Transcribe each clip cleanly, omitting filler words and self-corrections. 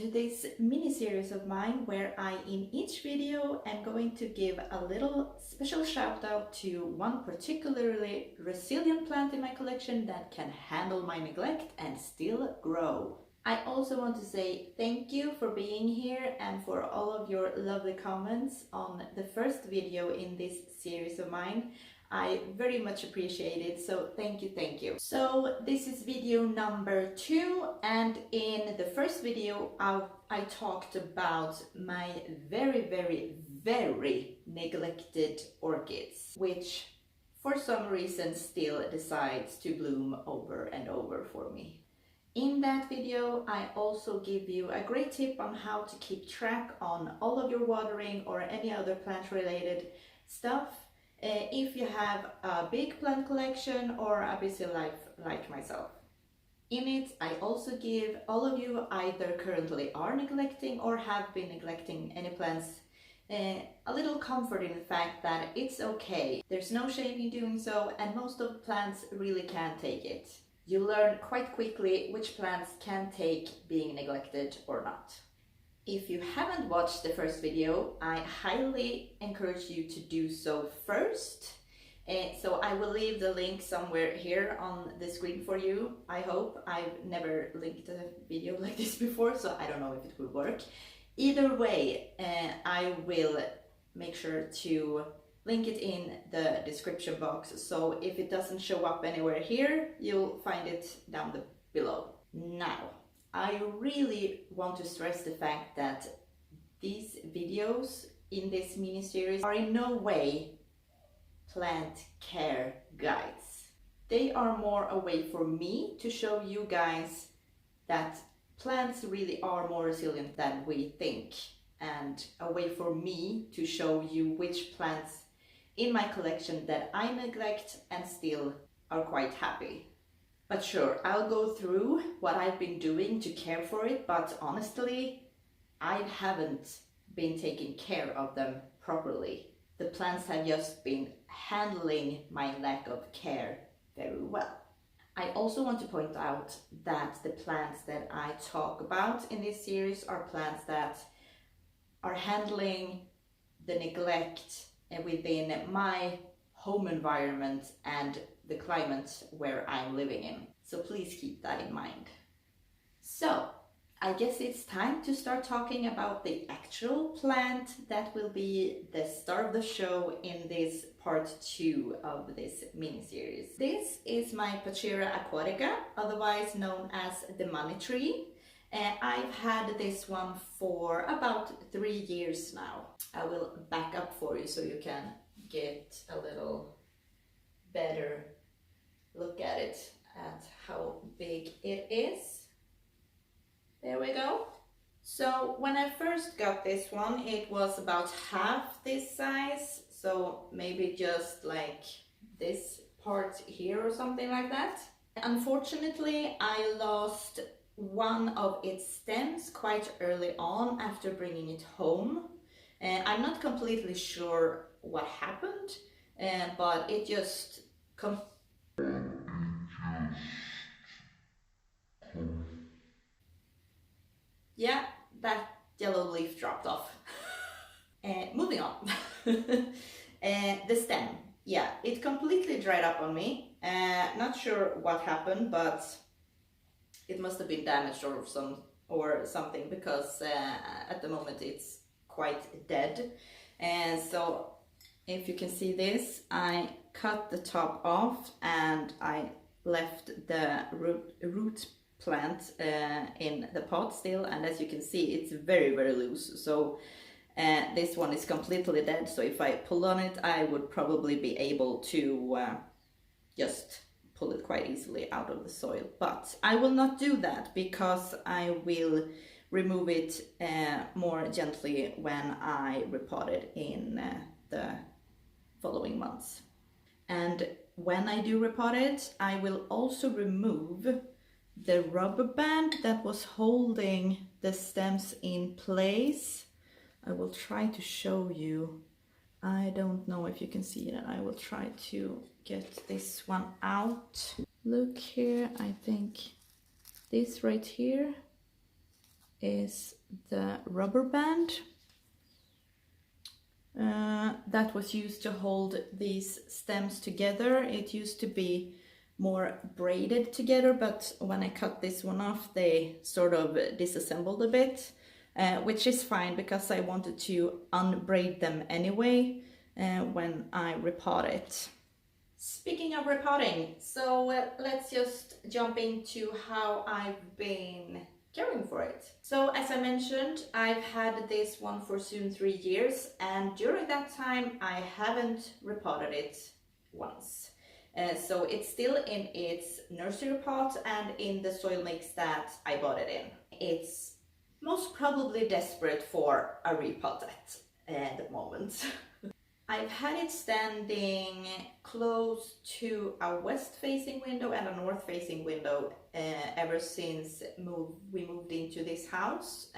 to this mini series of mine where I in each video am going to give a little special shout out to one particularly resilient plant in my collection that can handle my neglect and still grow. I also want to say thank you for being here and for all of your lovely comments on the first video in this series of mine. I very much appreciate it, so thank you, thank you. So this is video number 2, and in the first video I talked about my very neglected orchids, which for some reason still decides to bloom over and over for me. In that video I also give you a great tip on how to keep track on all of your watering or any other plant related stuff if you have a big plant collection or a busy life like myself. In it, I also give all of you either currently are neglecting or have been neglecting any plants a little comfort in the fact that it's okay. There's no shame in doing so, and most of the plants really can take it. You learn quite quickly which plants can take being neglected or not. If you haven't watched the first video, I highly encourage you to do so first. So I will leave the link somewhere here on the screen for you, I hope. I've never linked a video like this before, so I don't know if it will work. Either way, I will make sure to link it in the description box, so if it doesn't show up anywhere here, you'll find it down below. Now, I really want to stress the fact that these videos in this mini series are in no way plant care guides. They are more a way for me to show you guys that plants really are more resilient than we think, and a way for me to show you which plants in my collection that I neglect and still are quite happy. But sure, I'll go through what I've been doing to care for it, but honestly, I haven't been taking care of them properly. The plants have just been handling my lack of care very well. I also want to point out that the plants that I talk about in this series are plants that are handling the neglect within my home environment and the climate where I'm living in. So please keep that in mind. So I guess it's time to start talking about the actual plant that will be the star of the show in this part 2 of this mini series. This is my Pachira aquatica, otherwise known as the money tree. I've had this one for about 3 years now. I will back up for you so you can get a little better look at it, at how big it is. There we go. So when I first got this one, it was about half this size, so maybe just like this part here or something like that. Unfortunately, I lost one of its stems quite early on after bringing it home. I'm not completely sure what happened, but it just yeah, that yellow leaf dropped off. Moving on. The stem, yeah, it completely dried up on me. Not sure what happened, but it must have been damaged or something, because at the moment it's quite dead. And so if you can see this, I cut the top off and I left the root plant in the pot still, and as you can see, it's very loose. So this one is completely dead, so if I pull on it, I would probably be able to just pull it quite easily out of the soil. But I will not do that, because I will remove it more gently when I repot it in the following months. And when I do repot it, I will also remove the rubber band that was holding the stems in place. I will try to show you. I don't know if you can see it. I will try to get this one out. Look here, I think this right here is the rubber band that was used to hold these stems together. It used to be more braided together, but when I cut this one off, they sort of disassembled a bit, which is fine because I wanted to unbraid them anyway when I repot it. Speaking of repotting, so let's just jump into how I've been caring for it. So as I mentioned, I've had this one for soon 3 years, and during that time I haven't repotted it once. So it's still in its nursery pot and in the soil mix that I bought it in. It's most probably desperate for a repot at the moment. I've had it standing close to a west-facing window and a north-facing window ever since we moved into this house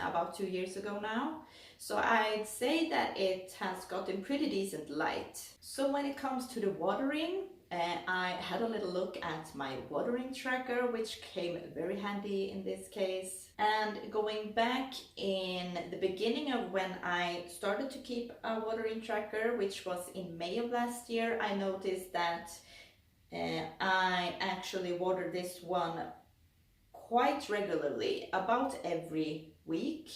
about 2 years ago now. So I'd say that it has gotten pretty decent light. So when it comes to the watering, I had a little look at my watering tracker, which came very handy in this case. And going back in the beginning of when I started to keep a watering tracker, which was in May of last year, I noticed that I actually watered this one quite regularly, about every week.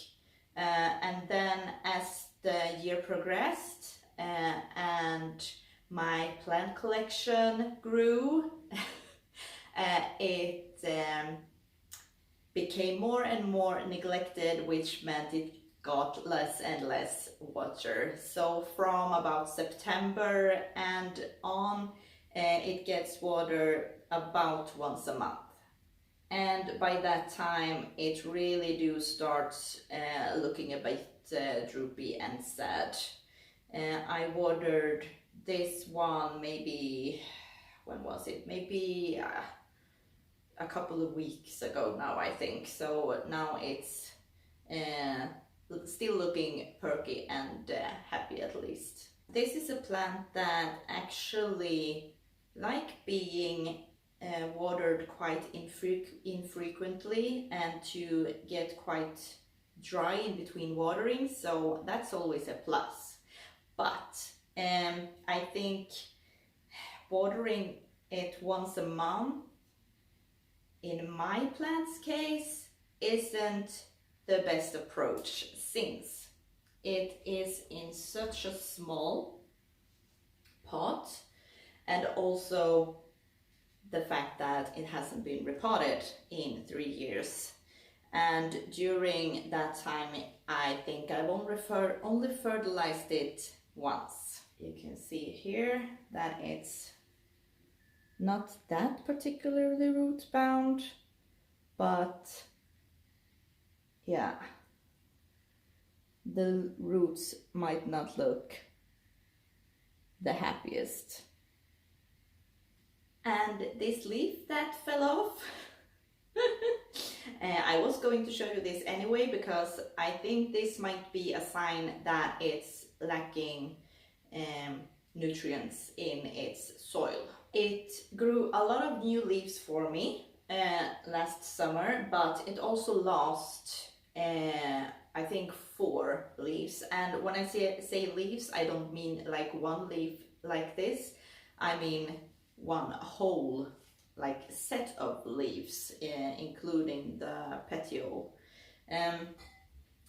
And then as the year progressed and my plant collection grew, it became more and more neglected, which meant it got less and less water. So from about September and on, it gets water about once a month. And by that time, it really do start looking a bit droopy and sad. I watered this one maybe, when was it? Maybe a couple of weeks ago now, I think. So now it's still looking perky and happy at least. This is a plant that actually like being watered quite infrequently and to get quite dry in between watering, so that's always a plus. But I think watering it once a month in my plant's case isn't the best approach, since it is in such a small pot, and also the fact that it hasn't been repotted in 3 years. And during that time, I think I've only fertilized it once. You can see here that it's not that particularly root bound, but yeah, the roots might not look the happiest. And this leaf that fell off, I was going to show you this anyway, because I think this might be a sign that it's lacking nutrients in its soil. It grew a lot of new leaves for me last summer, but it also lost I think 4 leaves. And when I say leaves, I don't mean like one leaf like this, I mean one whole like set of leaves, including the petiole.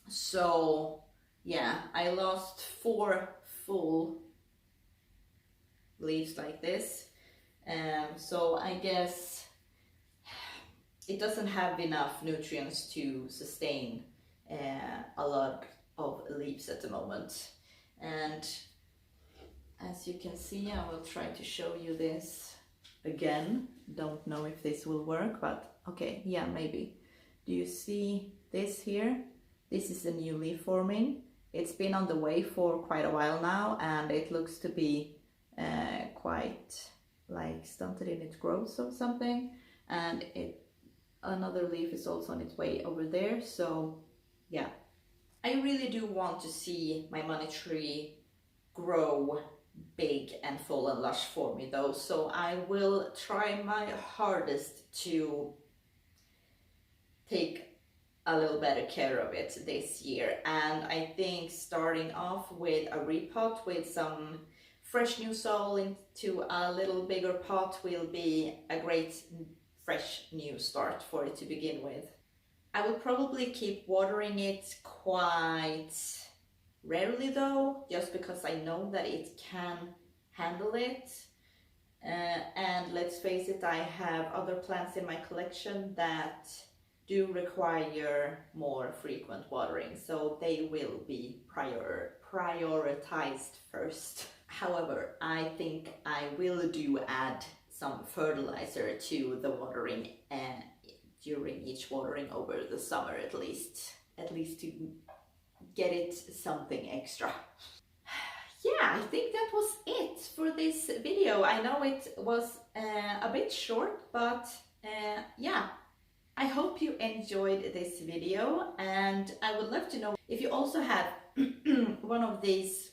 So yeah, I lost 4 full leaves like this. So I guess it doesn't have enough nutrients to sustain a lot of leaves at the moment. And as you can see, I will try to show you this again. Don't know if this will work, but okay, yeah, maybe. Do you see this here? This is a new leaf forming. It's been on the way for quite a while now, and it looks to be quite like stunted in its growth or something. And another leaf is also on its way over there. So yeah, I really do want to see my money tree grow big and full and lush for me though, so I will try my hardest to take a little better care of it this year. And I think starting off with a repot with some fresh new soil into a little bigger pot will be a great fresh new start for it to begin with. I will probably keep watering it quite rarely though, just because I know that it can handle it. And let's face it, I have other plants in my collection that do require more frequent watering, so they will be prioritized first. However, I think I will do add some fertilizer to the watering during each watering over the summer at least to get it something extra. Yeah, I think that was it for this video. I know it was a bit short, but yeah, I hope you enjoyed this video, and I would love to know if you also have one of these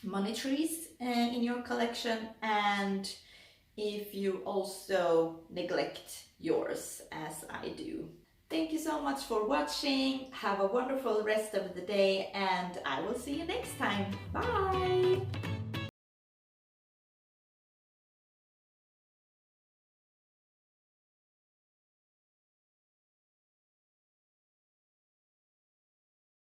money trees in your collection, and if you also neglect yours as I do. Thank you so much for watching. Have a wonderful rest of the day, and I will see you next time. Bye!